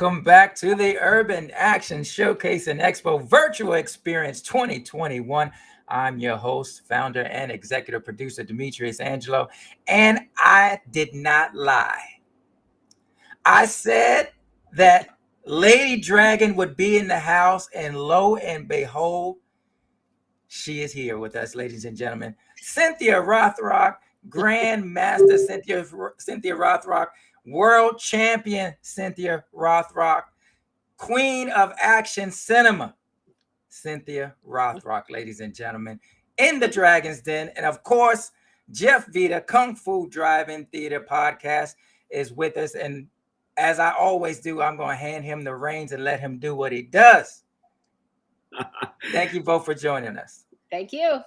Welcome back to the Urban Action Showcase and Expo Virtual Experience 2021. I'm your host, founder, and executive producer, Demetrius Angelo, and I did not lie. I said that Lady Dragon would be in the house, and lo and behold, she is here with us, ladies and gentlemen. Cynthia Rothrock, Grandmaster Cynthia Rothrock, World Champion Cynthia Rothrock, Queen of Action Cinema, Cynthia Rothrock, ladies and gentlemen, in the Dragon's Den. And of course, Jeff Vita, Kung Fu Drive-In Theater Podcast, is with us. And as I always do, I'm going to hand him the reins and let him do what he does. Thank you both for joining us. Thank you.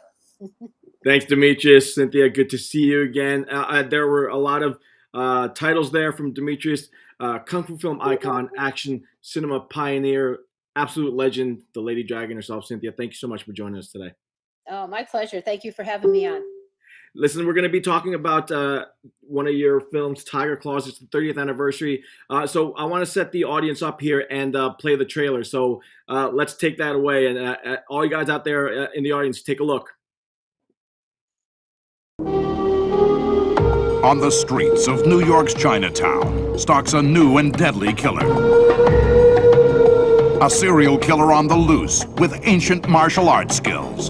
Thanks, Demetrius. Cynthia, good to see you again. There were a lot of titles there from Demetrius. Kung Fu film icon, action cinema pioneer, absolute legend, the Lady Dragon herself. Cynthia, thank you so much for joining us today. Oh, my pleasure. Thank you for having me on. Listen, we're going to be talking about one of your films, Tiger Claws. It's the 30th anniversary. So I want to set the audience up here and play the trailer. So let's take that away. And all you guys out there in the audience, take a look. On the streets of New York's Chinatown stalks a new and deadly killer. A serial killer on the loose with ancient martial arts skills.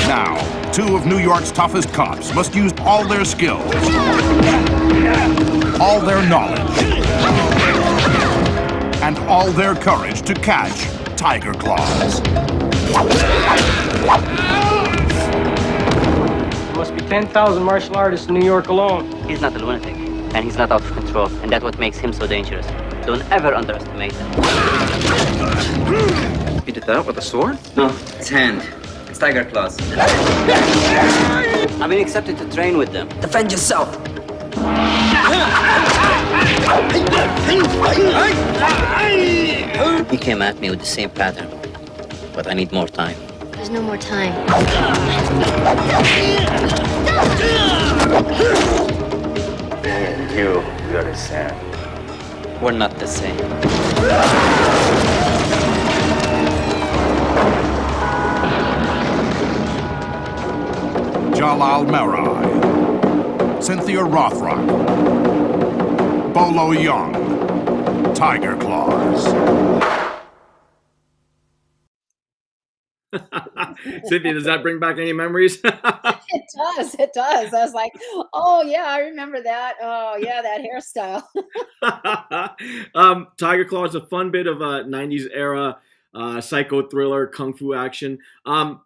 Now, two of New York's toughest cops must use all their skills, all their knowledge, and all their courage to catch Tiger Claws. There must be 10,000 martial artists in New York alone. He's not a lunatic, and he's not out of control, and that's what makes him so dangerous. Don't ever underestimate him. You did that with a sword? No, it's hand. It's Tiger Claws. I've been accepted to train with them. Defend yourself. He came at me with the same pattern, but I need more time. There's no more time. You're the same. We're not the same. Jalal Marai, Cynthia Rothrock, Bolo Young, Tiger Claws. Cynthia, does that bring back any memories? It does. I was like, oh yeah, I remember that. Oh yeah, that hairstyle. Tiger Claw is a fun bit of a 90s era psycho thriller, kung fu action. And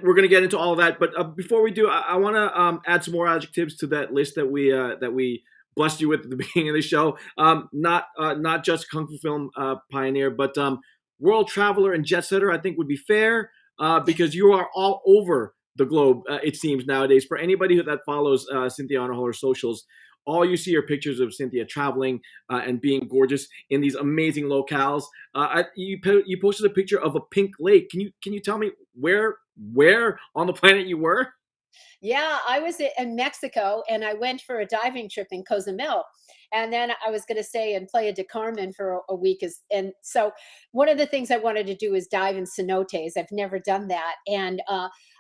we're going to get into all of that. But before we do, I want to add some more adjectives to that list that we blessed you with at the beginning of the show. Not just kung fu film pioneer, but world traveler and jet setter, I think would be fair. Because you are all over the globe, it seems nowadays. For anybody that follows Cynthia on all her socials, all you see are pictures of Cynthia traveling and being gorgeous in these amazing locales. You posted a picture of a pink lake. Can you tell me where on the planet you were? Yeah, I was in Mexico, and I went for a diving trip in Cozumel. And then I was going to stay and play a Carmen for a week. And so one of the things I wanted to do is dive in cenotes. I've never done that. And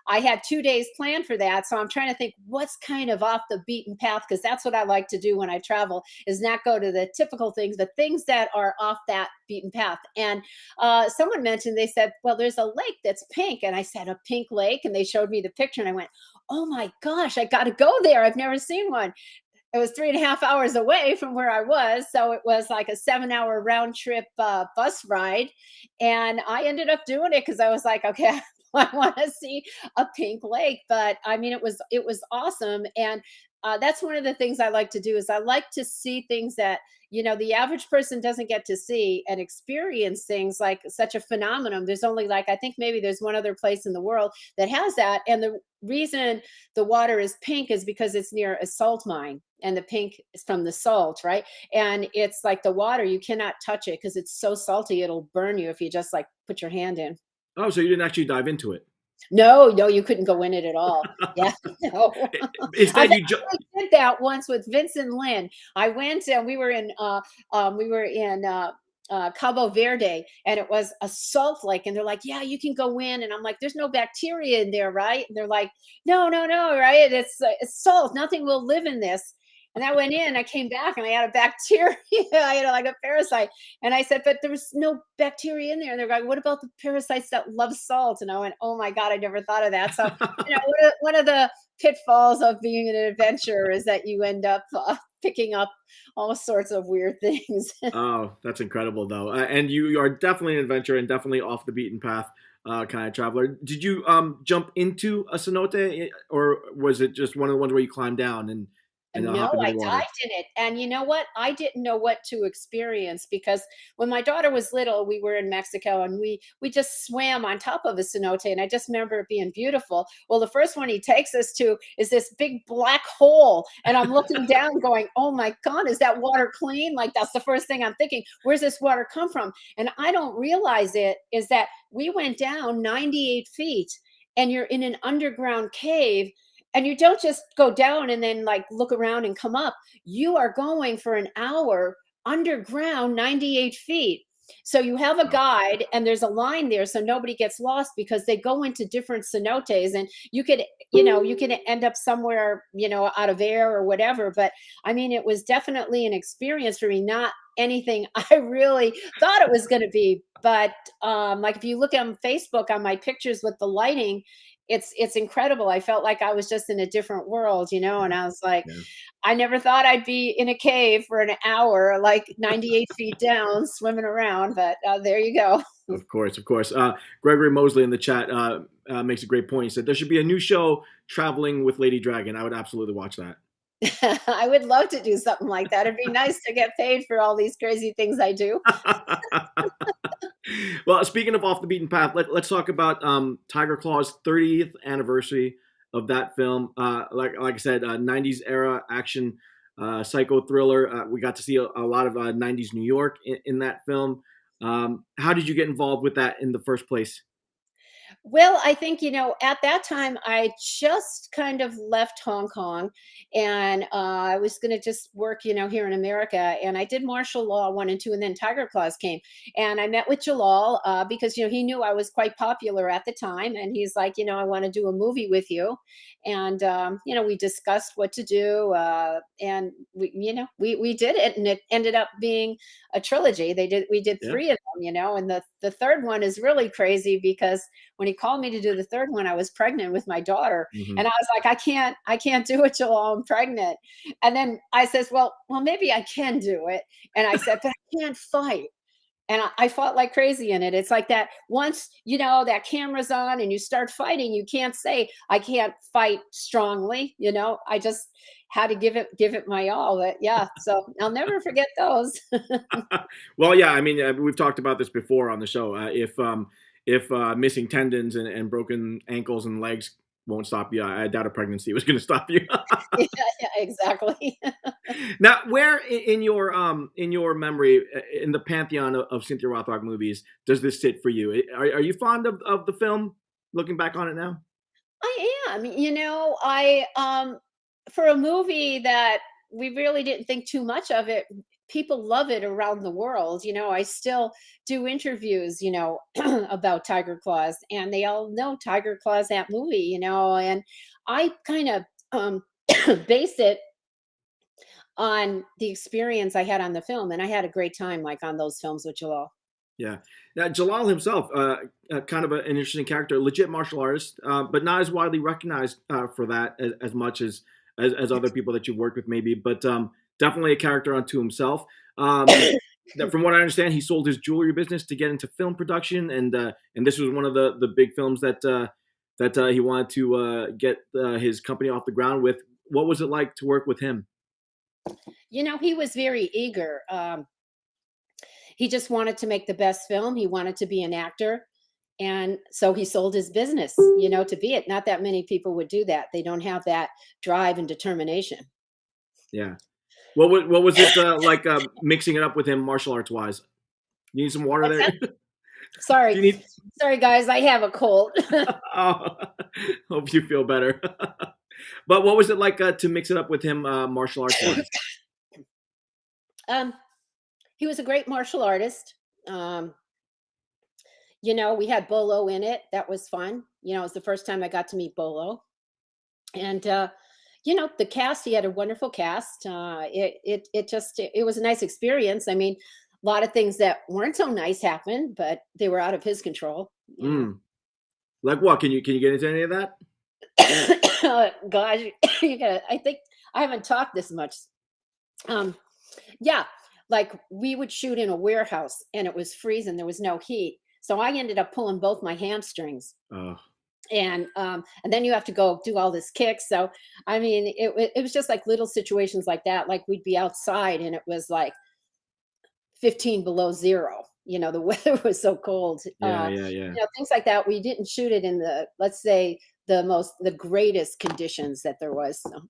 I had 2 days planned for that. So I'm trying to think what's kind of off the beaten path, because that's what I like to do when I travel, is not go to the typical things, but things that are off that beaten path. And someone mentioned, they said, well, there's a lake that's pink. And I said, a pink lake? And they showed me the picture, and I went, oh my gosh, I got to go there. I've never seen one. It was 3.5 hours away from where I was. So it was like a 7-hour round trip bus ride. And I ended up doing it because I was like, okay, I want to see a pink lake. But I mean, it was awesome. And that's one of the things I like to do, is I like to see things that, the average person doesn't get to see and experience things like such a phenomenon. There's only I think maybe there's one other place in the world that has that. And the reason the water is pink is because it's near a salt mine, and the pink is from the salt, right? And it's like the water, you cannot touch it because it's so salty, it'll burn you if you just put your hand in. Oh, so you didn't actually dive into it? No, no, you couldn't go in it at all. Yeah, no. Instead, I you did that once with Vincent Lin. I went and we were in Cabo Verde, and it was a salt lake, and they're like, "Yeah, you can go in," and I'm like, "There's no bacteria in there, right?" And they're like, "No, no, no, right? It's salt. Nothing will live in this." And I went in, I came back, and I had a bacteria. I had like a parasite, and I said, "But there was no bacteria in there." And they're like, "What about the parasites that love salt?" And I went, "Oh my god, I never thought of that." So, one of the pitfalls of being an adventurer is that you end up picking up all sorts of weird things. Oh, that's incredible, though. And you are definitely an adventurer and definitely off the beaten path kind of traveler. Did you jump into a cenote, or was it just one of the ones where you climb down and No, hop into I the water? dived in it, and you know what? I didn't know what to experience because when my daughter was little, we were in Mexico and we just swam on top of a cenote, and I just remember it being beautiful. Well, the first one he takes us to is this big black hole, and I'm looking down, going, "Oh my God, is that water clean?" Like that's the first thing I'm thinking. Where's this water come from? And I don't realize it is that we went down 98 feet, and you're in an underground cave, and you don't just go down and then like look around and come up. You are going for an hour underground 98 feet. So you have a guide and there's a line there so nobody gets lost because they go into different cenotes, and you can end up somewhere, out of air or whatever. But I mean, it was definitely an experience for me, not anything I really thought it was going to be. But like if you look on Facebook on my pictures with the lighting, it's incredible. I felt like I was just in a different world, and I was like, Yeah. I never thought I'd be in a cave for an hour, like 98 feet down, swimming around. But there you go. Of course, of course. Gregory Mosley in the chat makes a great point. He said there should be a new show, Traveling with Lady Dragon. I would absolutely watch that. I would love to do something like that. It'd be nice to get paid for all these crazy things I do. Well, speaking of off the beaten path, let's talk about Tiger Claw's 30th anniversary of that film. Like I said, 90s era action psycho thriller. We got to see a lot of 90s New York in that film. How did you get involved with that in the first place? Well, I think, at that time, I just kind of left Hong Kong, and I was going to just work, here in America. And I did martial law 1 and 2, and then Tiger Claws came. And I met with Jalal because, he knew I was quite popular at the time. And he's like, I want to do a movie with you. And, we discussed what to do. And we did it, and it ended up being a trilogy. We did Yeah. 3 of them, and the third one is really crazy because when he called me to do the third one, I was pregnant with my daughter. Mhm. And I was like, I can't do it till I'm pregnant. And then I says, well, maybe I can do it. And I said, but I can't fight. And I fought like crazy in it. It's like that once, that camera's on and you start fighting, you can't say, I can't fight strongly. I just had to give it my all. But yeah, so I'll never forget those. Well, yeah, I mean, we've talked about this before on the show. If missing tendons and broken ankles and legs won't stop you, I doubt a pregnancy was going to stop you. Yeah, yeah, exactly. Now, where in your memory, in the pantheon of Cynthia Rothrock movies, does this sit for you? Are you fond of the film? Looking back on it now. I am. I for a movie that we really didn't think too much of it, people love it around the world. I still do interviews, about Tiger Claws, and they all know Tiger Claws, that movie, and I kind of base it on the experience I had on the film, and I had a great time like on those films with Jalal. Yeah. Now, Jalal himself, kind of an interesting character, legit martial artist, but not as widely recognized for that as much as other people that you've worked with, maybe. But definitely a character unto himself. From what I understand, he sold his jewelry business to get into film production, and this was one of the big films that he wanted to get his company off the ground with. What was it like to work with him? He was very eager. He just wanted to make the best film. He wanted to be an actor. And so he sold his business, to be it. Not that many people would do that. They don't have that drive and determination. Yeah. What was it like mixing it up with him martial arts wise? You need some water What's there? Sorry. You need. Sorry, guys. I have a cold. Oh, hope you feel better. But what was it like to mix it up with him, martial arts wise? um, he was a great martial artist. We had Bolo in it. That was fun. It was the first time I got to meet Bolo. And the cast, he had a wonderful cast. It was a nice experience. I mean, a lot of things that weren't so nice happened, but they were out of his control. Like what? Can you get into any of that? Gosh, I think I haven't talked this much. Yeah, like we would shoot in a warehouse and it was freezing. There was no heat. So I ended up pulling both my hamstrings. Oh. And then you have to go do all this kicks. So I mean, it was just like little situations like that. Like we'd be outside and it was like 15 below zero. The weather was so cold. Yeah. Things like that. We didn't shoot it in the, let's say, the greatest conditions that there was. So.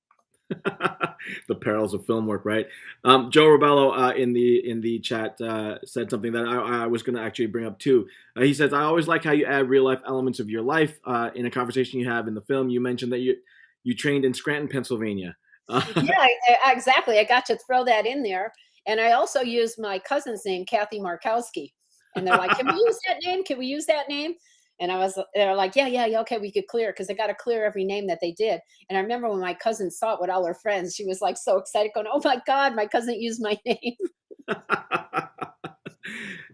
The perils of film work, right? Joe Robello in the chat said something that I was going to actually bring up too. He says, "I always like how you add real life elements of your life in a conversation you have in the film. You mentioned that you trained in Scranton, Pennsylvania." Yeah, exactly. I got to throw that in there, and I also used my cousin's name, Kathy Markowski, and they're like, "Can we use that name? Can we use that name?" And they're like, yeah, okay, we could clear, because they got to clear every name that they did. And I remember when my cousin saw it with all her friends, she was like so excited, going, "Oh my God, my cousin used my name."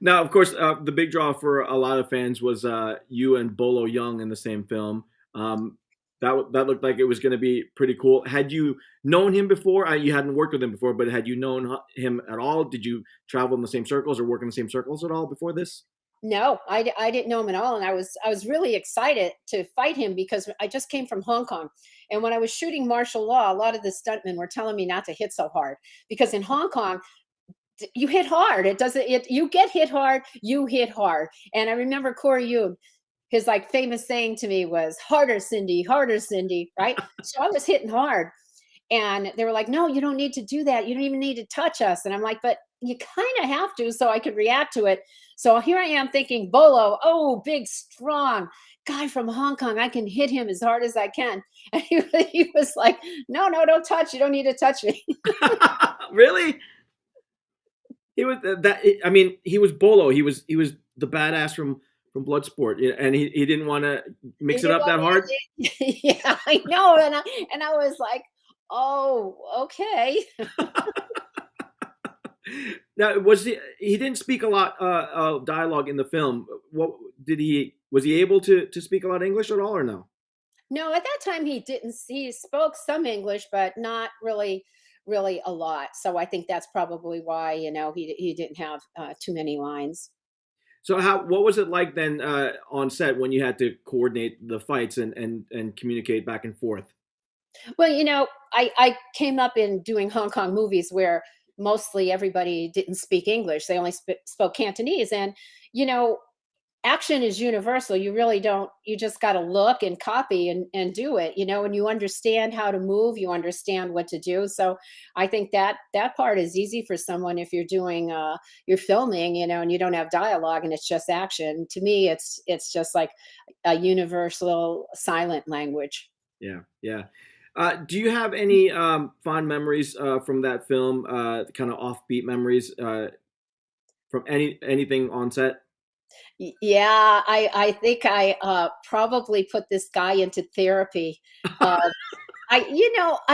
Now, of course, the big draw for a lot of fans was you and Bolo Young in the same film. That looked like it was going to be pretty cool. Had you known him before? You hadn't worked with him before, but had you known him at all? Did you travel in the same circles or work in the same circles at all before this? No, I didn't know him at all, and I was really excited to fight him because I just came from Hong Kong, and when I was shooting martial law, a lot of the stuntmen were telling me not to hit so hard because in Hong Kong you hit hard. You get hit hard, you hit hard. And I remember Corey Yoon, his like famous saying to me was harder, Cindy, right? So I was hitting hard. And they were like, "No, you don't need to do that. You don't even need to touch us." And I'm like, "But you kind of have to so I could react to it." So here I am thinking, Bolo, oh, big, strong guy from Hong Kong. I can hit him as hard as I can. And he was like, no, don't touch. You don't need to touch me. Really? He was that. I mean, he was Bolo. He was the badass from Bloodsport, and he didn't want to mix it up that hard. Yeah, I know. And I was like, oh, okay. Now, he didn't speak a lot of dialogue in the film. What was he able to speak a lot of English at all, or no? No, at that time he didn't. He spoke some English, but not really a lot. So I think that's probably why he didn't have too many lines. So what was it like then on set when you had to coordinate the fights and communicate back and forth? Well, I came up in doing Hong Kong movies where mostly everybody didn't speak English. They only spoke Cantonese. And, action is universal. You really don't, you just got to look and copy and do it, and you understand how to move, you understand what to do. So I think that part is easy for someone if you're doing, you're filming, and you don't have dialogue and it's just action. To me, it's just like a universal silent language. Yeah. Do you have any fond memories from that film, kind of offbeat memories from anything on set? Yeah, I think I probably put this guy into therapy. I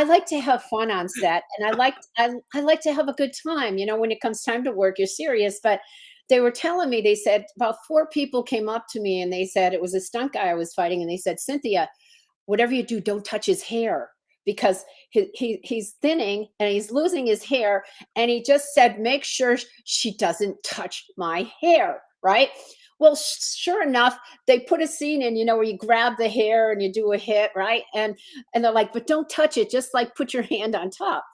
like to have fun on set, and I like to have a good time. When it comes time to work, you're serious. But they were telling me, they said about 4 people came up to me and they said it was a stunt guy I was fighting, and they said, "Cynthia, whatever you do, don't touch his hair because he's thinning and he's losing his hair." And he just said, "Make sure she doesn't touch my hair," right? Well, sure enough, they put a scene in, where you grab the hair and you do a hit, right? And they're like, "But don't touch it, just like put your hand on top."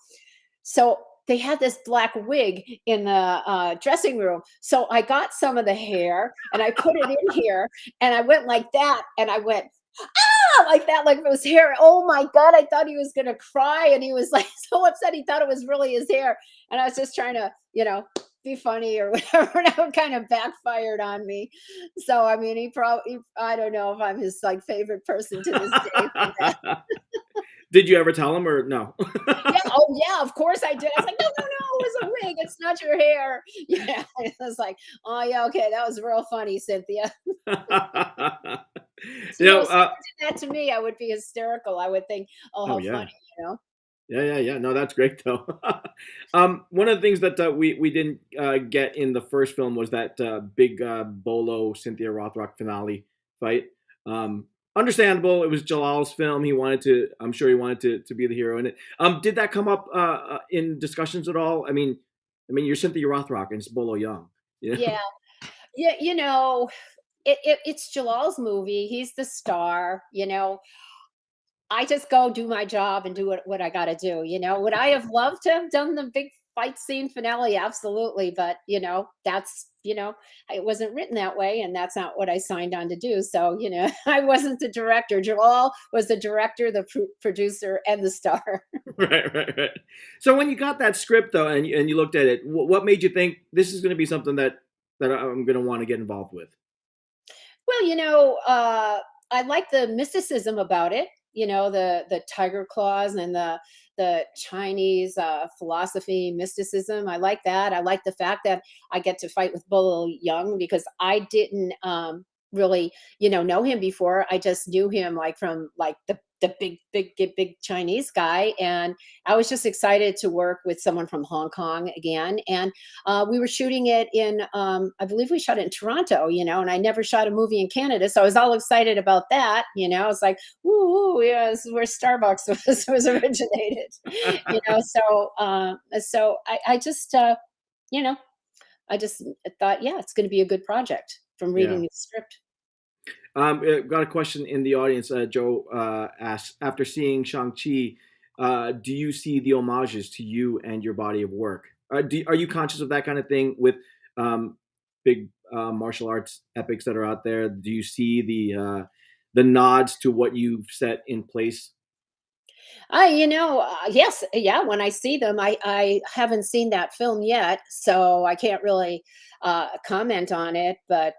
So they had this black wig in the dressing room. So I got some of the hair and I put it in here and I went like that and I went, "Ah," like that, like it was hair. Oh my God, I thought he was going to cry. And he was like so upset. He thought it was really his hair. And I was just trying to, be funny or whatever. That kind of backfired on me. So I mean, I don't know if I'm his like favorite person to this day for that. Did you ever tell him or no? Yeah, oh yeah, of course I did. I was like, no, no, no, it was a wig. It's not your hair. Yeah, I was like, oh yeah, okay, that was real funny, Cynthia. You You know, know, if someone did that to me, I would be hysterical. I would think, oh, oh how yeah. funny, you know. Yeah. No, that's great though. One of the things that we didn't get in the first film was that big Bolo Cynthia Rothrock finale fight. Understandable. It was Jalal's film. He wanted to. I'm sure he wanted to be the hero in it. Did that come up in discussions at all? You're Cynthia Rothrock and it's Bolo Young. You know? Yeah, yeah, you know, it's Jalal's movie. He's the star, you know. I just go do my job and do what I got to do. You know, would I have loved to have done the big fight scene finale? Absolutely. But, you know, it wasn't written that way. And that's not what I signed on to do. So, you know, I wasn't the director. Jalal was the director, the producer, and the star. Right. So when you got that script though, and you looked at it, what made you think this is going to be something that I'm going to want to get involved with? Well, you know, I like the mysticism about it. You know, the tiger claws and the Chinese philosophy mysticism. I like that. I like the fact that I get to fight with Bolo Young because I didn't really, you know him before. I just knew him like from like the big Chinese guy, and I was just excited to work with someone from Hong Kong again. And we were shooting it in, I believe we shot it in Toronto, you know, and I never shot a movie in Canada. So I was all excited about that, you know, it's like, ooh, yeah, this is where Starbucks was originated, you know. So I just, you know, I just thought, yeah, it's going to be a good project from reading Yeah. the script. Got a question in the audience. Joe asks, after seeing Shang-Chi, do you see the homages to you and your body of work? Are you conscious of that kind of thing with big martial arts epics that are out there? Do you see the nods to what you've set in place? You know, yes, yeah. When I see them, I haven't seen that film yet, so I can't really comment on it. But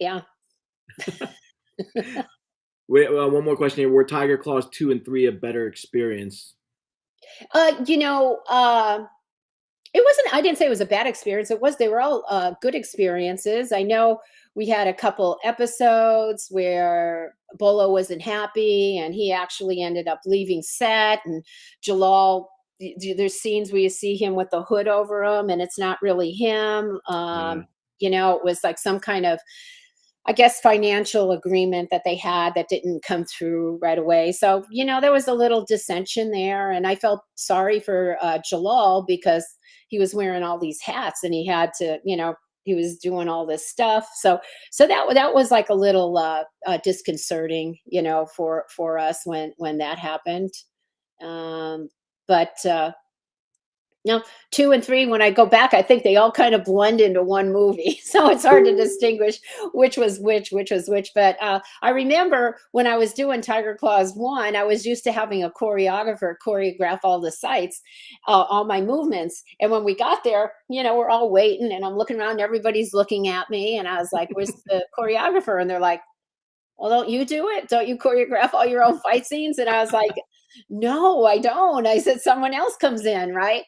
yeah, Wait, one more question here. Were Tiger Claws 2 and 3 a better experience? you know, it wasn't. I didn't say it was a bad experience. It was. They were all good experiences. I know we had a couple episodes where Bolo wasn't happy, and he actually ended up leaving set. And Jalal, there's scenes where you see him with the hood over him, and it's not really him. Yeah. You know, it was like some kind of, I guess, financial agreement that they had that didn't come through right away. So, you know, there was a little dissension there. And I felt sorry for Jalal because he was wearing all these hats and he had to, you know, he was doing all this stuff. So that was like a little disconcerting, you know, for us when that happened. But no, 2 and 3, when I go back, I think they all kind of blend into one movie. So it's hard to distinguish which was which was which. But I remember when I was doing Tiger Claws 1, I was used to having a choreographer choreograph all the sights, all my movements. And when we got there, you know, we're all waiting and I'm looking around, and everybody's looking at me. And I was like, where's the choreographer? And they're like, well, don't you do it? Don't you choreograph all your own fight scenes? And I was like, no, I don't. I said, someone else comes in, right?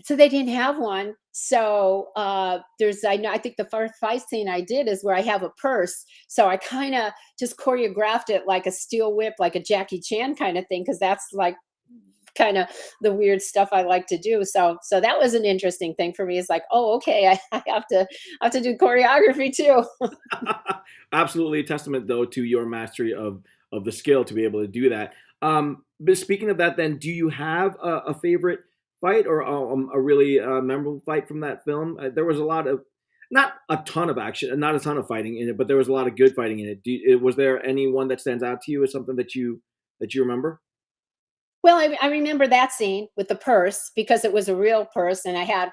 So they didn't have one. So I know, I think the first fight scene I did is where I have a purse. So I kind of just choreographed it like a steel whip, like a Jackie Chan kind of thing, because that's like kind of the weird stuff I like to do. So that was an interesting thing for me. It's like, oh, okay, I have to do choreography too. Absolutely a testament though to your mastery of the skill to be able to do that. But speaking of that, then, do you have a favorite fight or a really memorable fight from that film? There was a lot of, not a ton of action, not a ton of fighting in it, but there was a lot of good fighting in it. Was there any one that stands out to you as something that you remember? Well, I remember that scene with the purse because it was a real purse, and I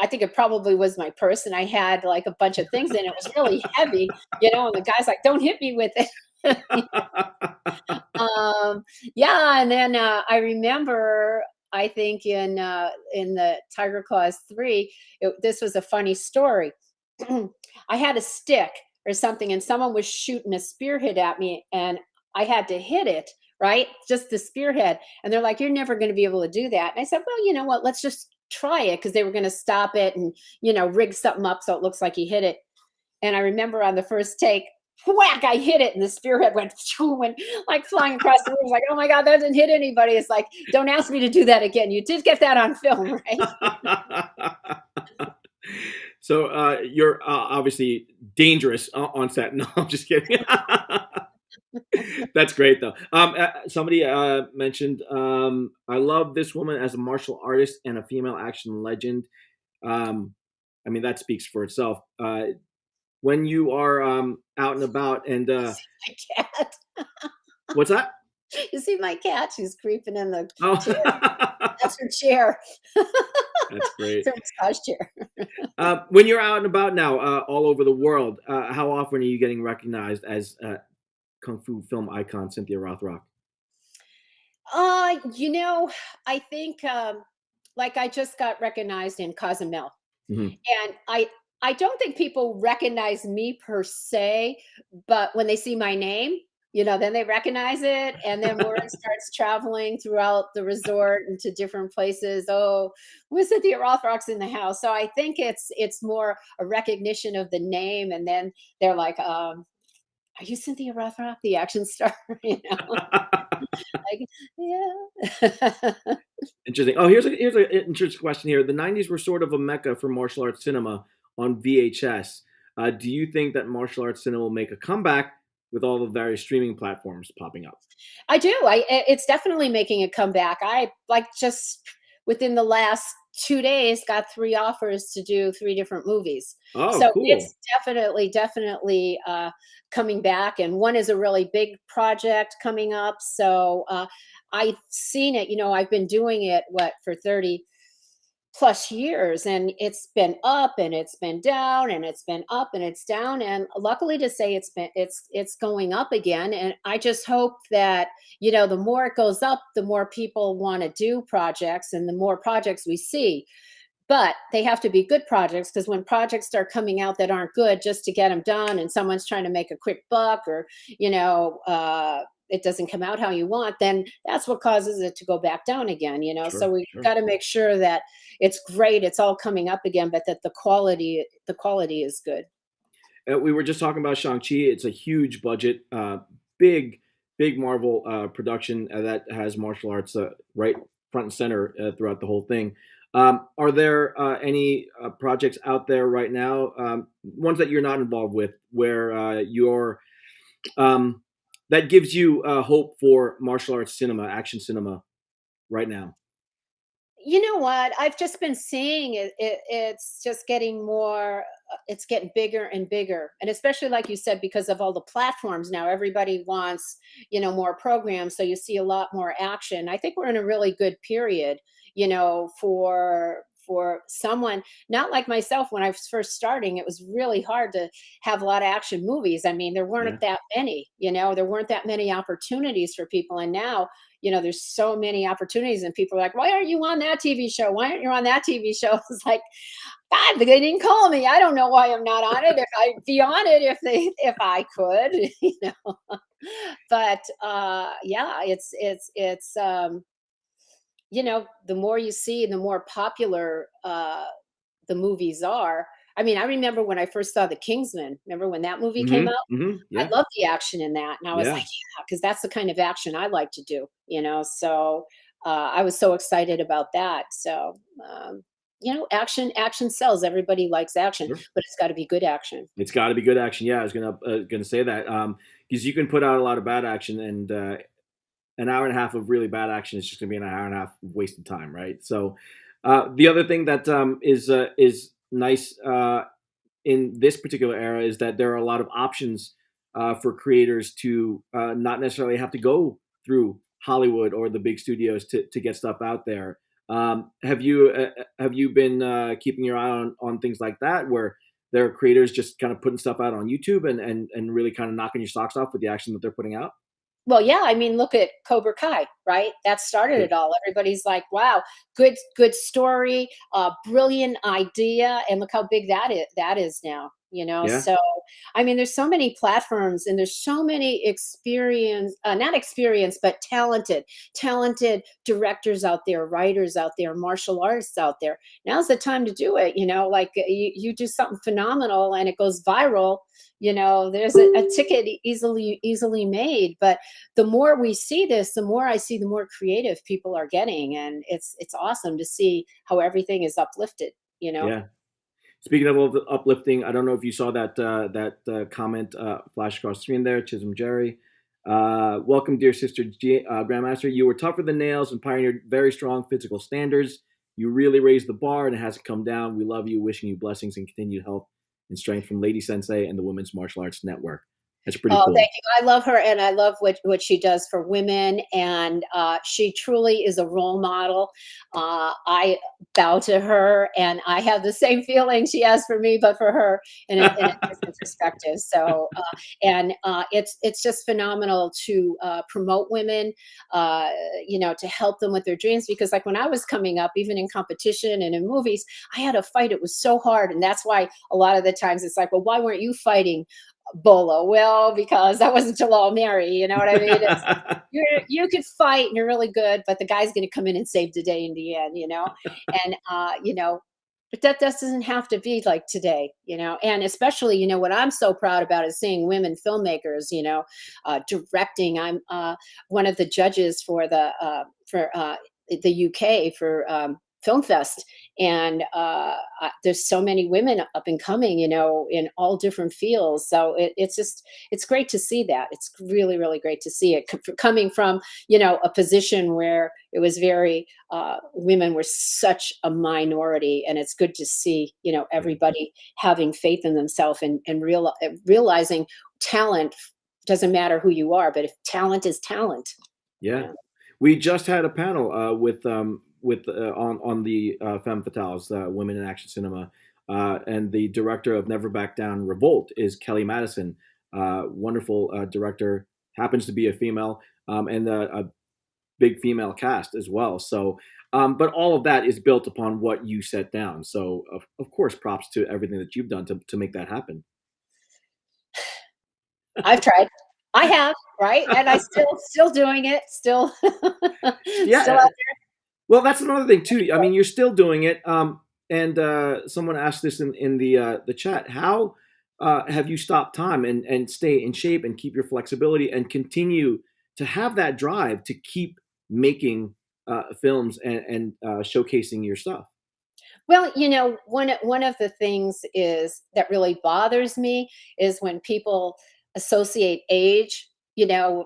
think it probably was my purse, and I had like a bunch of things in it. It was really heavy, you know. And the guy's like, "Don't hit me with it." Yeah, and then I remember I think in the Tiger Claws 3, this was a funny story. I had a stick or something, and someone was shooting a spearhead at me, and I had to hit it, right? Just the spearhead. And they're like, "You're never going to be able to do that." And I said, "Well, you know what? Let's just try it," because they were going to stop it and, rig something up so it looks like he hit it. And I remember on the first take, whack, I hit it, and the spearhead went like flying across the room. I was like, "Oh my God, that didn't hit anybody." It's like, don't ask me to do that again. You did get that on film, right? So you're obviously dangerous on set. No, I'm just kidding. That's great though. Somebody mentioned, I love this woman as a martial artist and a female action legend. I mean, that speaks for itself. When you are out and about, and My cat. what's that? You see my cat? She's creeping in the Oh, chair. That's her chair. that's great. It's her massage chair. When you're out and about now, all over the world, how often are you getting recognized as kung fu film icon Cynthia Rothrock? I think like I just got recognized in Cozumel, Hmm. and I don't think people recognize me per se, but when they see my name, then they recognize it, and then word starts traveling throughout the resort and to different places. Oh, was it the Rothrock's in the house? So I think it's more a recognition of the name, and then they're like, "Are you Cynthia Rothrock, the action star?" Like, yeah. Interesting. Oh, here's an interesting question here. The '90s were sort of a mecca for martial arts cinema on VHS. Do you think that martial arts cinema will make a comeback with all the various streaming platforms popping up? I do. It's definitely making a comeback. I like just within the last 2 days got 3 offers to do 3 different movies. Oh, So cool. it's definitely coming back. And one is a really big project coming up. So I've seen it. I've been doing it for 30+ years, and it's been up and it's been down and it's been up and it's down, and luckily to say it's going up again. And I just hope that the more it goes up, the more people want to do projects and the more projects we see. But they have to be good projects, because when projects start coming out that aren't good just to get them done, and someone's trying to make a quick buck, or it doesn't come out how you want, then that's what causes it to go back down again. Sure, So we sure. got to make sure that it's great, it's all coming up again, but that the quality is good. We were just talking about Shang-Chi. It's a huge budget, big, big Marvel production that has martial arts right front and center throughout the whole thing. Are there any projects out there right now, ones that you're not involved with, where um, that gives you hope for martial arts cinema, action cinema right now? You know what? I've just been seeing it's just getting more, it's getting bigger and bigger. And especially, like you said, because of all the platforms now, everybody wants, more programs. So you see a lot more action. I think we're in a really good period, for someone not like myself. When I was first starting, it was really hard to have a lot of action movies. I mean, there Yeah, weren't that many, there weren't that many opportunities for people. And now, there's so many opportunities, and people are like, "Why aren't you on that TV show? Why aren't you on that TV show?" It's like, God, they didn't call me. I don't know why I'm not on it. If I'd be on it, if I could, But yeah, the more you see, the more popular the movies are. I mean, I remember when I first saw The Kingsman. Remember when that movie came out? I yeah, loved the action in that, and I was like, yeah. "Yeah," because that's the kind of action I like to do. So, I was so excited about that. So, action sells. Everybody likes action, Sure. but it's gotta be good action. It's got to be good action. Yeah, I was gonna say that because you can put out a lot of bad action, and an hour and a half of really bad action is just gonna be an hour and a half of wasted time, right? So the other thing that is nice in this particular era is that there are a lot of options for creators to not necessarily have to go through Hollywood or the big studios to get stuff out there. Have you been keeping your eye on things like that, where there are creators just kind of putting stuff out on YouTube and really kind of knocking your socks off with the action that they're putting out? Well, yeah, I mean, look at Cobra Kai, right? That started it all. Everybody's like, wow, good story, brilliant idea, and look how big that is now, Yeah. So, I mean, there's so many platforms and there's so many not experience, but talented directors out there, writers out there, martial artists out there. Now's the time to do it, like you do something phenomenal and it goes viral, there's a ticket easily made. But the more we see this, the more I see, the more creative people are getting, and it's awesome to see how everything is uplifted. Yeah. Speaking of uplifting, I don't know if you saw that comment flash across the screen there, Chisholm Jerry. Welcome, dear sister Grandmaster. You were tougher than nails and pioneered very strong physical standards. You really raised the bar and it hasn't come down. We love you, wishing you blessings and continued health and strength from Lady Sensei and the Women's Martial Arts Network. That's pretty Oh, cool. thank you. I love her, and I love what she does for women, and she truly is a role model. I bow to her, and I have the same feeling she has for me, but for her in a different perspective. So, it's just phenomenal to promote women, to help them with their dreams. Because like when I was coming up, even in competition and in movies, I had to fight. It was so hard, and that's why a lot of the times it's like, well, why weren't you fighting Bolo? Well, because I wasn't Jalal Mary, you know what I mean? You could fight and you're really good, but the guy's going to come in and save the day in the end, and but that doesn't have to be like today, and especially, what I'm so proud about is seeing women filmmakers, directing. I'm one of the judges for the UK for Film Fest, and there's so many women up and coming, in all different fields. So it's great to see that. It's really, really great to see it coming from, a position where it was very, women were such a minority, and it's good to see, everybody having faith in themselves and realizing talent doesn't matter who you are, but if talent is talent. Yeah. We just had a panel with on the Femme Fatales, Women in Action Cinema, and the director of Never Back Down Revolt is Kelly Madison, wonderful director, happens to be a female, and a big female cast as well. So, but all of that is built upon what you set down. So, of course, props to everything that you've done to make that happen. I've tried. I have, right? And I still doing it, still Yeah. still out there. Well, that's another thing too. I mean, you're still doing it. And someone asked this in the chat. How have you stopped time and stay in shape and keep your flexibility and continue to have that drive to keep making films and showcasing your stuff? Well, one of the things is that really bothers me is when people associate age,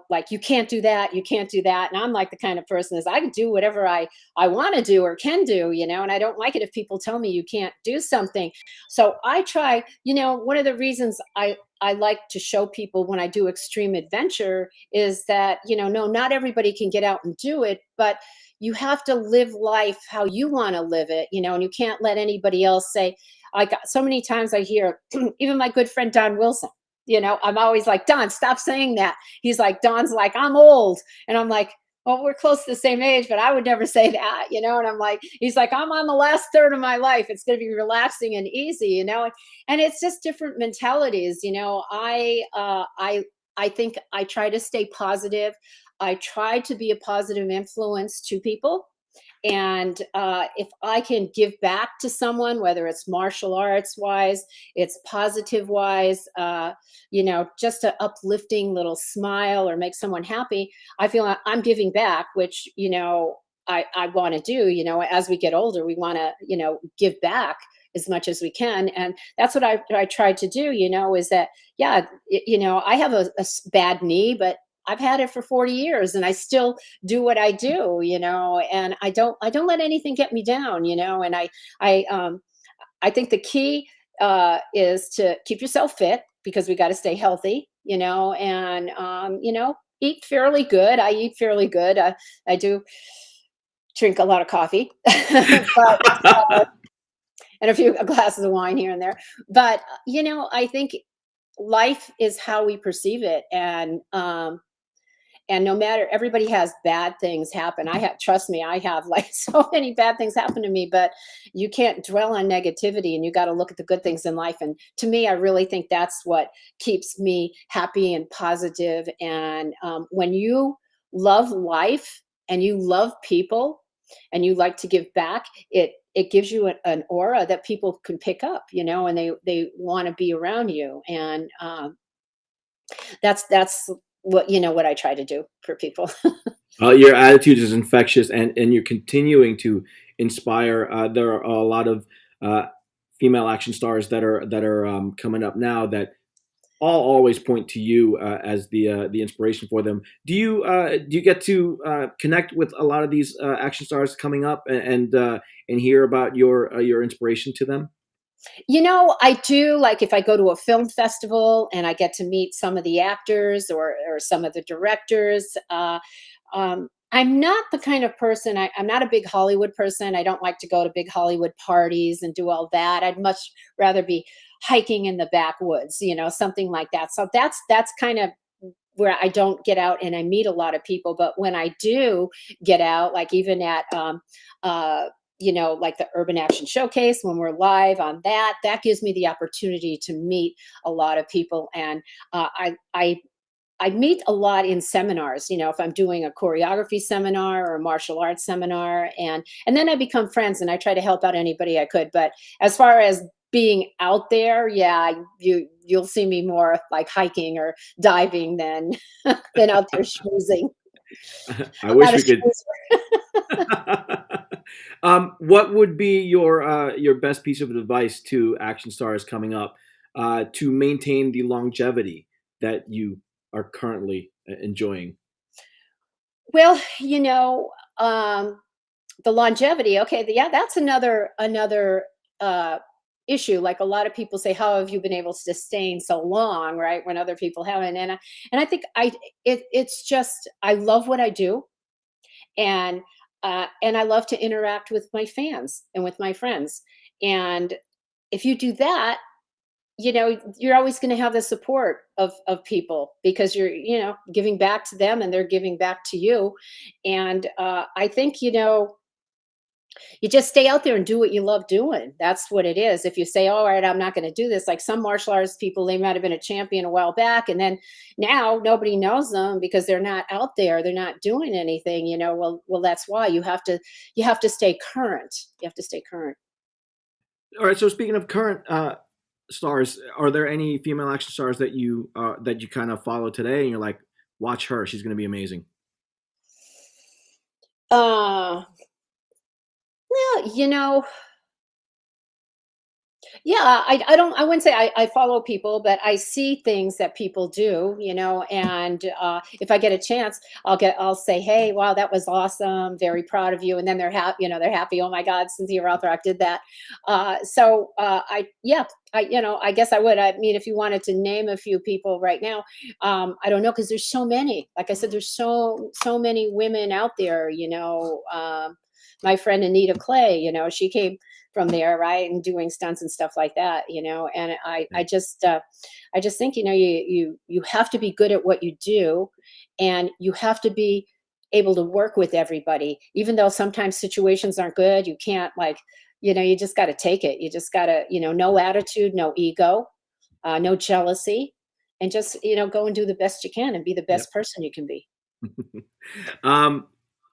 like you can't do that, you can't do that. And I'm like the kind of person is I can do whatever I want to do or can do, and I don't like it if people tell me you can't do something. So I try, one of the reasons I like to show people when I do extreme adventure is that, no, not everybody can get out and do it, but you have to live life how you want to live it, and you can't let anybody else say, I got so many times I hear, even my good friend Don Wilson, I'm always like, Don, stop saying that. He's like, Don's like, I'm old. And I'm like, well, we're close to the same age, but I would never say that, and I'm like, he's like, I'm on the last third of my life. It's going to be relaxing and easy, and it's just different mentalities. I think I try to stay positive. I try to be a positive influence to people. And if I can give back to someone, whether it's martial arts wise, it's positive wise, just an uplifting little smile or make someone happy, I feel I'm giving back, which, I want to do, as we get older, we want to, give back as much as we can. And that's what I tried to do, is that, yeah, I have a bad knee, but I've had it for 40 years and I still do what I do, and I don't let anything get me down, and I think the key is to keep yourself fit because we got to stay healthy, and, eat fairly good. I eat fairly good. I do drink a lot of coffee, but, and a few glasses of wine here and there. But, I think life is how we perceive it. And no matter, everybody has bad things happen. Trust me, I have like so many bad things happen to me, but you can't dwell on negativity, and you got to look at the good things in life. And to me, I really think that's what keeps me happy and positive. And when you love life and you love people and you like to give back, it gives you an aura that people can pick up, and they want to be around you. And that's what I try to do for people. Your attitude is infectious, and you're continuing to inspire. There are a lot of female action stars that are coming up now that all always point to you as the inspiration for them. Do you get to connect with a lot of these action stars coming up and hear about your inspiration to them? I do. Like if I go to a film festival and I get to meet some of the actors or some of the directors. I'm not the kind of person, I'm not a big Hollywood person. I don't like to go to big Hollywood parties and do all that. I'd much rather be hiking in the backwoods, something like that. So that's kind of where I don't get out and I meet a lot of people. But when I do get out, like even at like the Urban Action Showcase, when we're live on that gives me the opportunity to meet a lot of people. And I meet a lot in seminars, if I'm doing a choreography seminar or a martial arts seminar, and then I become friends and I try to help out anybody I could. But as far as being out there, yeah, you'll see me more like hiking or diving than than out there schmoozing. I wish we could. What would be your best piece of advice to action stars coming up to maintain the longevity that you are currently enjoying? Well, the longevity. Okay, yeah, that's another issue. Like a lot of people say, how have you been able to sustain so long, right? When other people haven't. And I think it's just I love what I do, and I love to interact with my fans and with my friends. And if you do that, you're always going to have the support of people because you're giving back to them and they're giving back to you. And I think you just stay out there and do what you love doing. That's what it is. If you say, all right, I'm not going to do this, like some martial arts people, they might have been a champion a while back, and then now nobody knows them because they're not out there, they're not doing anything. Well, that's why you have to stay current. You have to stay current. All right. So speaking of current stars, are there any female action stars that you kind of follow today and you're like, watch her, she's going to be amazing? Well, yeah, I wouldn't say I follow people, but I see things that people do, and if I get a chance, I'll say, hey, wow, that was awesome, very proud of you, and then they're happy, they're happy. Oh my God, Cynthia Rothrock did that. I guess I would. I mean, if you wanted to name a few people right now, I don't know, because there's so many. Like I said, there's so many women out there. My friend Anita Clay, she came from there, right, and doing stunts and stuff like that, and I just think, you have to be good at what you do, and you have to be able to work with everybody, even though sometimes situations aren't good. You can't you just got to take it. You just got to, no attitude, no ego, no jealousy, and just, go and do the best you can and be the best person you can be.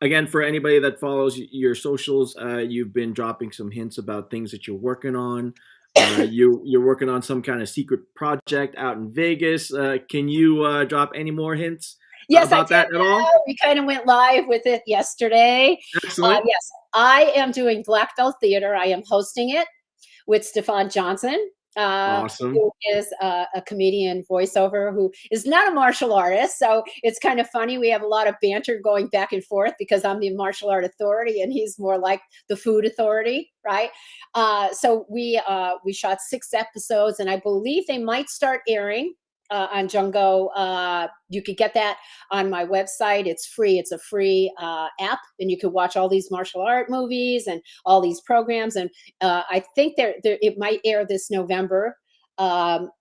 Again, for anybody that follows your socials, you've been dropping some hints about things that you're working on. You're working on some kind of secret project out in Vegas. Can you drop any more hints about that at all? We kind of went live with it yesterday. Excellent. Yes, I am doing Black Belt Theater. I am hosting it with Stefan Johnson. Awesome. Who is a comedian voiceover who is not a martial artist. So it's kind of funny. We have a lot of banter going back and forth because I'm the martial art authority and he's more like the food authority, right? So we shot 6 episodes, and I believe they might start airing on Jungo. You could get that on my website. It's free. It's a free app, and you can watch all these martial art movies and all these programs. And I think it might air this November.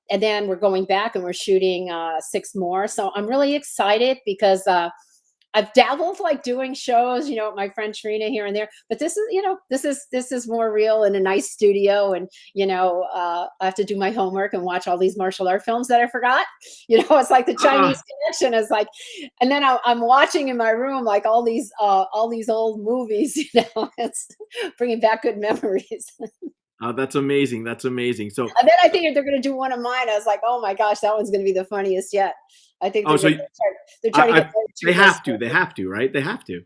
and then we're going back and we're shooting 6 more. So I'm really excited because I've dabbled like doing shows, with my friend Trina here and there, but this is, this is more real in a nice studio. And, I have to do my homework and watch all these martial art films that I forgot, it's like the Chinese connection is like, and then I'm watching in my room, like all these old movies, it's bringing back good memories. That's amazing. That's amazing. So, And then I think they're going to do one of mine. I was like, oh my gosh, that one's going to be the funniest yet. I think they're trying to get. They have to. They have to, right? They have to.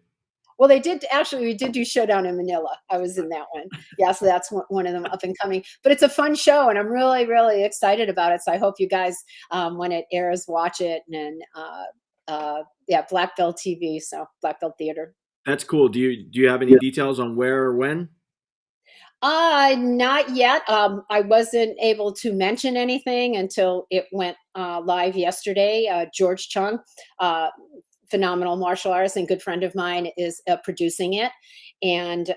Well, they did actually. We did do Showdown in Manila. I was in that one. Yeah, so that's one of them up and coming. But it's a fun show, and I'm really, really excited about it. So I hope you guys, when it airs, watch it. And yeah, Black Belt TV, so Black Belt Theater. That's cool. Do you have any details on where or when? Not yet. I wasn't able to mention anything until it went live yesterday. George Chung, phenomenal martial artist and good friend of mine, is producing it. And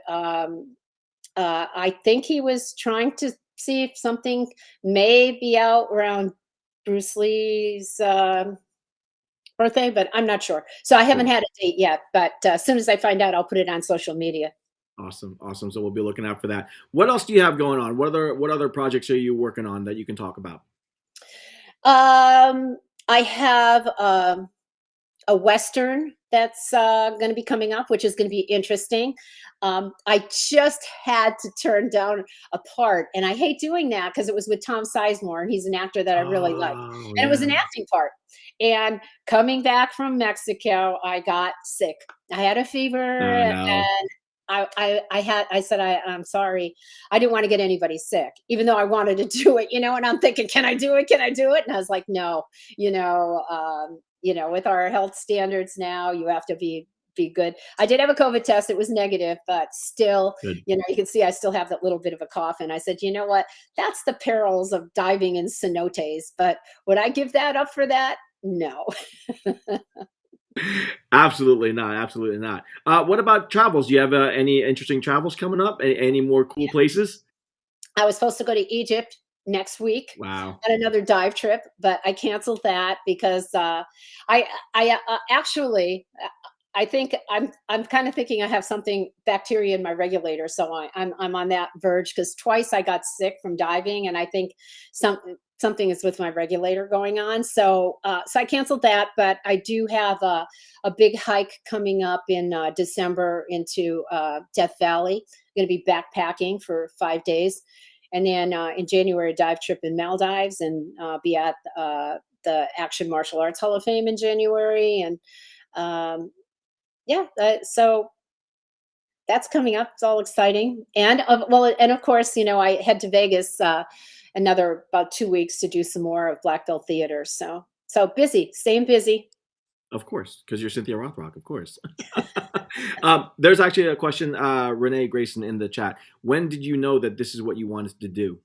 I think he was trying to see if something may be out around Bruce Lee's birthday, but I'm not sure. So I haven't had a date yet, but as soon as I find out, I'll put it on social media. Awesome. Awesome. So we'll be looking out for that. What else do you have going on? What other projects are you working on that you can talk about? I have a Western that's going to be coming up, which is going to be interesting. I just had to turn down a part, and I hate doing that because it was with Tom Sizemore, and he's an actor that I really like. And it was an acting part. And coming back from Mexico, I got sick. I had a fever, and I said, I'm sorry. I didn't want to get anybody sick, even though I wanted to do it, and I'm thinking, can I do it? Can I do it? And I was like, no, with our health standards now, you have to be good. I did have a COVID test. It was negative, but still, Good. you can see I still have that little bit of a cough. And I said, you know what? That's the perils of diving in cenotes. But would I give that up for that? No. Absolutely not. Absolutely not. What about travels? Do you have any interesting travels coming up? Any more cool places? I was supposed to go to Egypt next week. Wow. On another dive trip, but I canceled that because I think I'm kind of thinking I have something bacteria in my regulator, so I'm on that verge because twice I got sick from diving, and I think something is with my regulator going on. So I canceled that, but I do have a big hike coming up in December into Death Valley. I'm going to be backpacking for 5 days. And then in January, a dive trip in Maldives, and be at the Action Martial Arts Hall of Fame in January. And so that's coming up. It's all exciting. And of course, I head to Vegas another about 2 weeks to do some more of Black Belt Theater. So busy, staying busy. Of course, because you're Cynthia Rothrock, of course. There's actually a question, Renee Grayson in the chat. When did you know that this is what you wanted to do?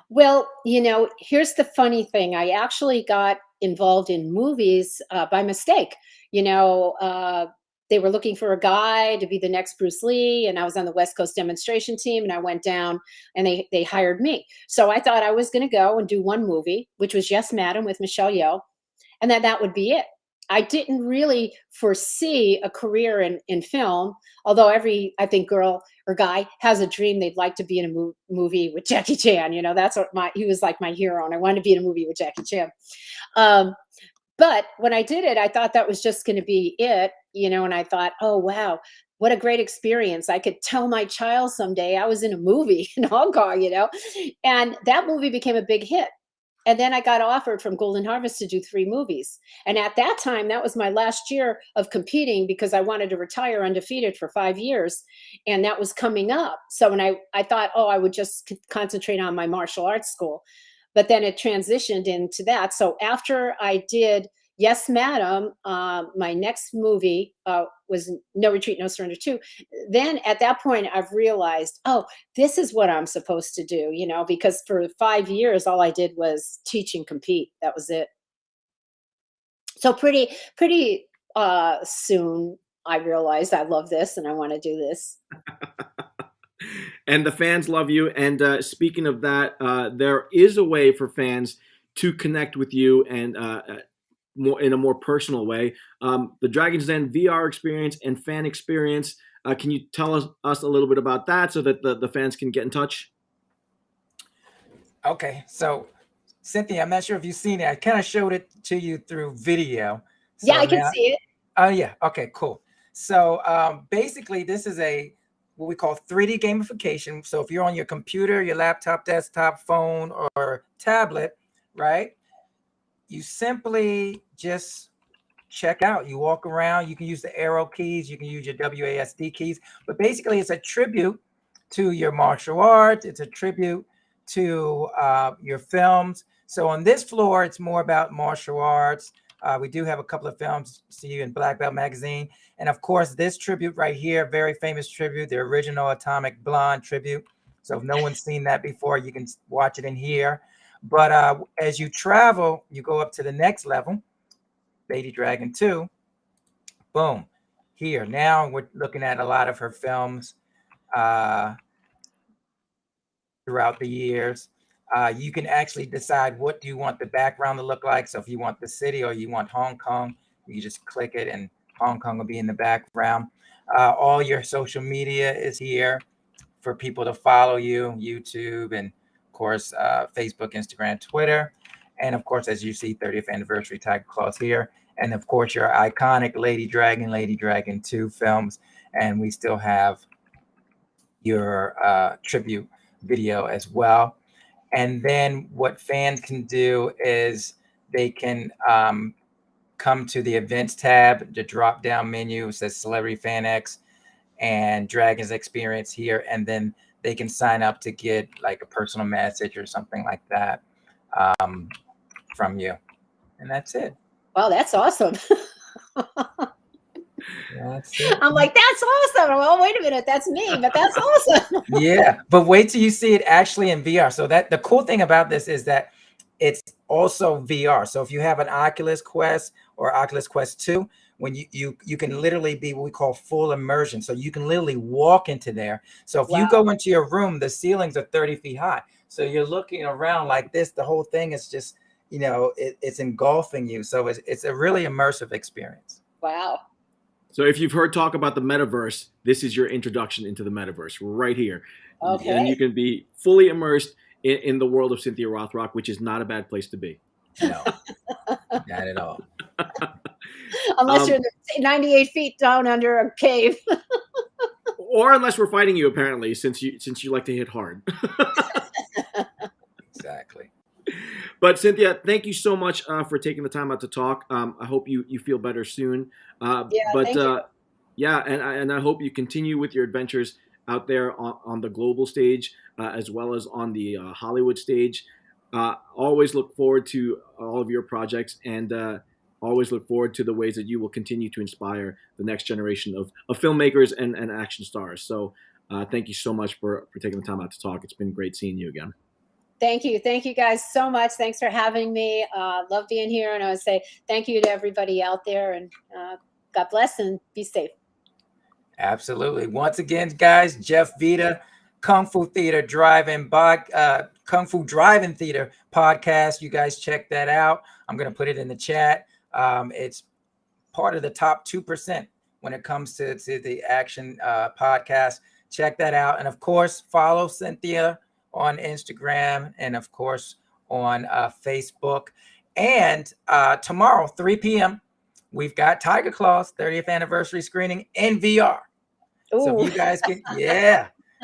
Well, here's the funny thing. I actually got involved in movies by mistake. They were looking for a guy to be the next Bruce Lee, and I was on the West Coast demonstration team, and I went down and they hired me. So I thought I was going to go and do one movie, which was Yes, Madam with Michelle Yeoh, and that would be it. I didn't really foresee a career in film, although every, I think, girl or guy has a dream they'd like to be in a movie with Jackie Chan. That's what he was like my hero, and I wanted to be in a movie with Jackie Chan. But when I did it, I thought that was just going to be it, and I thought, oh, wow, what a great experience. I could tell my child someday I was in a movie in Hong Kong, and that movie became a big hit. And then I got offered from Golden Harvest to do 3 movies. And at that time, that was my last year of competing because I wanted to retire undefeated for 5 years. And that was coming up. So when I thought, I would just concentrate on my martial arts school. But then it transitioned into that. So after I did Yes, Madam, my next movie was No Retreat, No Surrender 2. Then at that point, I've realized, this is what I'm supposed to do, because for 5 years, all I did was teach and compete. That was it. So pretty soon, I realized I love this and I want to do this. And the fans love you. And speaking of that, there is a way for fans to connect with you and more in a more personal way. The Dragon's Den VR experience and fan experience. Can you tell us a little bit about that so that the fans can get in touch? Okay, so Cynthia, I'm not sure if you've seen it. I kind of showed it to you through video. Yeah, So I can now, see it. oh yeah, okay, cool. So basically, this is what we call 3D gamification. So if you're on your computer, your laptop, desktop, phone, or tablet, right? You simply just check out. You walk around. You can use the arrow keys. You can use your WASD keys. But basically, it's a tribute to your martial arts. It's a tribute to your films. So on this floor, it's more about martial arts. We do have a couple of films. See you in Black Belt Magazine. And of course, this tribute right here, very famous tribute, the original Atomic Blonde tribute. So if no one's seen that before, you can watch it in here. But as you travel, you go up to the next level, Lady Dragon 2. Boom. Here. Now we're looking at a lot of her films throughout the years. You can actually decide what do you want the background to look like. So if you want the city or you want Hong Kong, you just click it and Hong Kong will be in the background. All your social media is here for people to follow you, YouTube, and of course, Facebook, Instagram, Twitter. And of course, as you see, 30th anniversary Tiger Claws here. And of course, your iconic Lady Dragon 2 films. And we still have your tribute video as well. And then what fans can do is they can come to the events tab, the drop down menu says Celebrity Fan X and Dragons Experience here. And then they can sign up to get like a personal message or something like that from you. And that's it. Wow, that's awesome. That's it. I'm like, that's awesome. Well, wait a minute, that's me, but that's awesome. Yeah, but wait till you see it actually in VR. So that the cool thing about this is that it's also VR. So if you have an Oculus Quest or Oculus Quest 2, when you can literally be what we call full immersion. So you can literally walk into there. So if you go into your room, the ceilings are 30 feet high. So you're looking around like this. The whole thing is just, it's engulfing you. So it's a really immersive experience. Wow. So if you've heard talk about the metaverse, this is your introduction into the metaverse right here. Okay. And you can be fully immersed in the world of Cynthia Rothrock, which is not a bad place to be. No, not at all. Unless you're 98 feet down under a cave. Or unless we're fighting you, apparently, since you like to hit hard. Exactly. But Cynthia, thank you so much for taking the time out to talk. I hope you feel better soon. Thank you. Yeah, and I hope you continue with your adventures out there on the global stage as well as on the Hollywood stage. Always look forward to all of your projects and always look forward to the ways that you will continue to inspire the next generation of filmmakers and action stars. So thank you so much for taking the time out to talk. It's been great seeing you again. Thank you. Thank you guys so much. Thanks for having me. Love being here. And I would say thank you to everybody out there and God bless and be safe. Absolutely. Once again, guys, Jeff Vita, Kung Fu Drive-In Theater podcast. You guys check that out. I'm going to put it in the chat. It's part of the top 2% when it comes to the action podcast. Check that out. And of course, follow Cynthia on Instagram and of course on Facebook. And tomorrow, 3 p.m., we've got Tiger Claws 30th anniversary screening in VR. Ooh. So you guys can,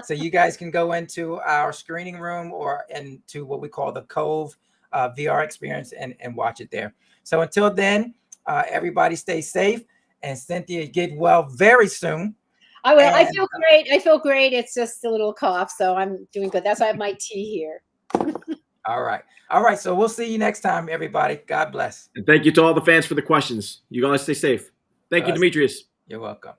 so you guys can go into our screening room or into what we call the Cove VR experience and watch it there. So until then, everybody stay safe and Cynthia, get well very soon. I will. I feel great. I feel great. It's just a little cough, so I'm doing good. That's why I have my tea here. All right. All right. So we'll see you next time, everybody. God bless. And thank you to all the fans for the questions. You guys stay safe. Thank you, Demetrius. You're welcome.